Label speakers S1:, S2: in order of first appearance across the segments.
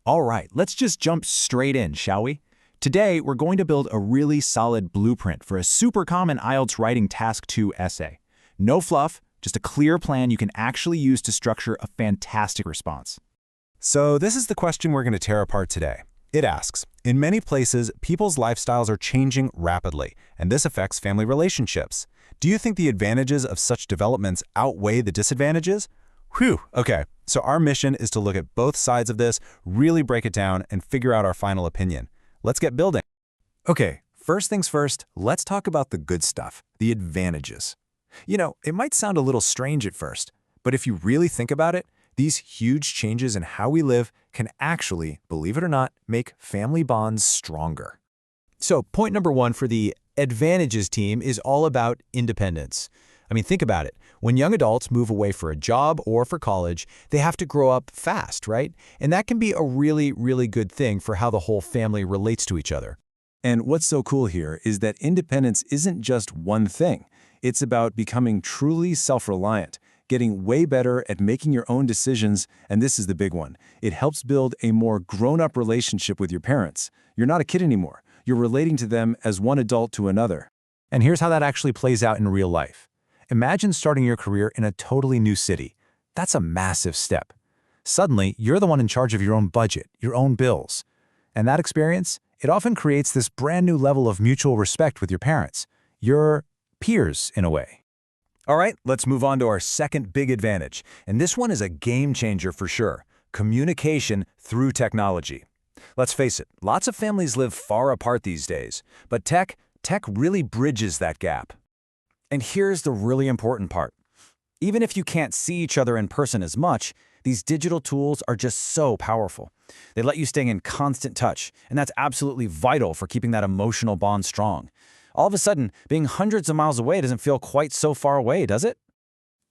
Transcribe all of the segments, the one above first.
S1: All right, let's just jump straight in, shall we? Today, we're going to build a really solid blueprint for a super common IELTS writing Task 2 essay. No fluff, just a clear plan you can actually use to structure a fantastic response.
S2: So this is the question we're going to tear apart today. It asks, in many places, people's lifestyles are changing rapidly, and this affects family relationships. Do you think the advantages of such developments outweigh the disadvantages? Whew, okay. So our mission is to look at both sides of this, really break it down, and figure out our final opinion. Let's get building. Okay, first things first, let's talk about the good stuff, the advantages. You know, it might sound a little strange at first, but if you really think about it, these huge changes in how we live can actually, believe it or not, make family bonds stronger.
S1: So point number one for the advantages team is all about independence. I mean, think about it. When young adults move away for a job or for college, they have to grow up fast, right? And that can be a really, really good thing for how the whole family relates to each other.
S2: And what's so cool here is that independence isn't just one thing. It's about becoming truly self-reliant, getting way better at making your own decisions, and this is the big one. It helps build a more grown-up relationship with your parents. You're not a kid anymore. You're relating to them as one adult to another.
S1: And here's how that actually plays out in real life. Imagine starting your career in a totally new city. That's a massive step. Suddenly, you're the one in charge of your own budget, your own bills. And that experience, it often creates this brand new level of mutual respect with your parents. Your peers, in a way.
S2: All right, let's move on to our second big advantage. And this one is a game changer for sure. Communication through technology. Let's face it, lots of families live far apart these days. But tech really bridges that gap. And here's the really important part. Even if you can't see each other in person as much, these digital tools are just so powerful. They let you stay in constant touch, and that's absolutely vital for keeping that emotional bond strong. All of a sudden, being hundreds of miles away doesn't feel quite so far away, does it?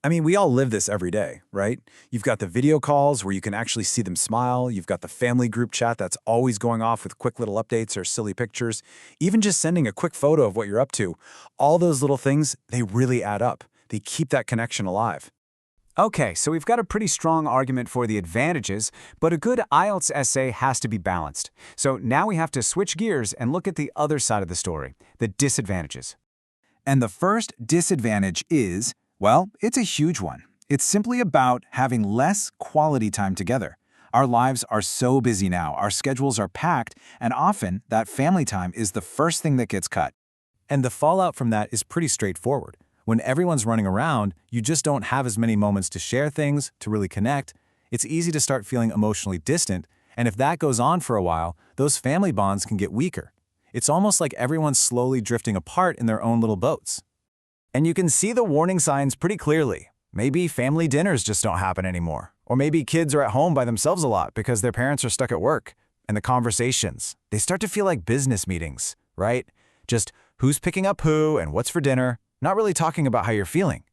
S2: I mean, we all live this every day, right? You've got the video calls where you can actually see them smile. You've got the family group chat that's always going off with quick little updates or silly pictures. Even just sending a quick photo of what you're up to. All those little things, they really add up. They keep that connection alive.
S3: Okay, so we've got a pretty strong argument for the advantages, but a good IELTS essay has to be balanced. So now we have to switch gears and look at the other side of the story, the disadvantages.
S4: And the first disadvantage is, well, it's a huge one. It's simply about having less quality time together. Our lives are so busy now, our schedules are packed, and often that family time is the first thing that gets cut.
S2: And the fallout from that is pretty straightforward. When everyone's running around, you just don't have as many moments to share things, to really connect. It's easy to start feeling emotionally distant, and if that goes on for a while, those family bonds can get weaker. It's almost like everyone's slowly drifting apart in their own little boats. And you can see the warning signs pretty clearly. Maybe family dinners just don't happen anymore. Or maybe kids are at home by themselves a lot because their parents are stuck at work. And the conversations, they start to feel like business meetings, right? Just who's picking up who and what's for dinner, not really talking about how you're feeling.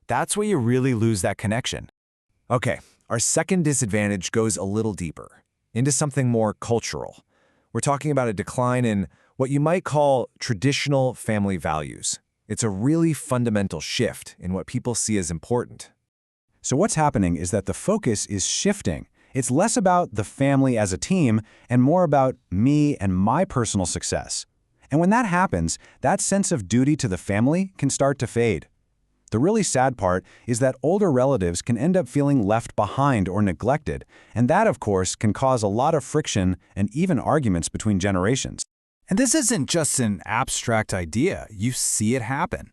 S2: That's where you really lose that connection. Okay, our second disadvantage goes a little deeper, into something more cultural. We're talking about a decline in what you might call traditional family values. It's a really fundamental shift in what people see as important.
S1: So what's happening is that the focus is shifting. It's less about the family as a team and more about me and my personal success. And when that happens, that sense of duty to the family can start to fade. The really sad part is that older relatives can end up feeling left behind or neglected, and that, of course, can cause a lot of friction and even arguments between generations. And this isn't just an abstract idea. You see it happen.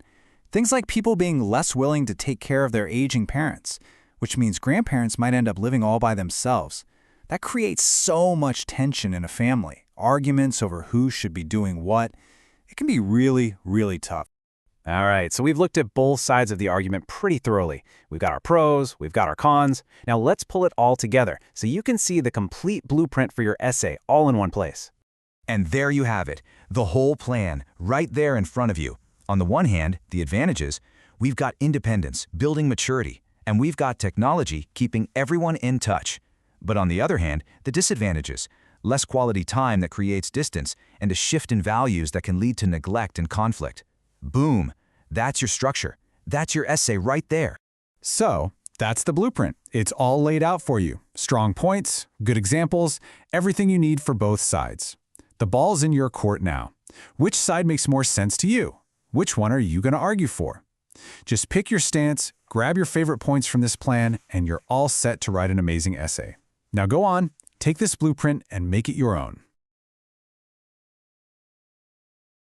S1: Things like people being less willing to take care of their aging parents, which means grandparents might end up living all by themselves. That creates so much tension in a family, arguments over who should be doing what. It can be really, really tough.
S3: All right, so we've looked at both sides of the argument pretty thoroughly. We've got our pros, we've got our cons. Now let's pull it all together so you can see the complete blueprint for your essay all in one place.
S4: And there you have it, the whole plan, right there in front of you. On the one hand, the advantages, we've got independence, building maturity, and we've got technology keeping everyone in touch. But on the other hand, the disadvantages, less quality time that creates distance, and a shift in values that can lead to neglect and conflict. Boom, that's your structure. That's your essay right there.
S1: So, that's the blueprint. It's all laid out for you. Strong points, good examples, everything you need for both sides. The ball's in your court now. Which side makes more sense to you? Which one are you going to argue for? Just pick your stance, grab your favorite points from this plan, and you're all set to write an amazing essay. Now go on, take this blueprint and make it your own.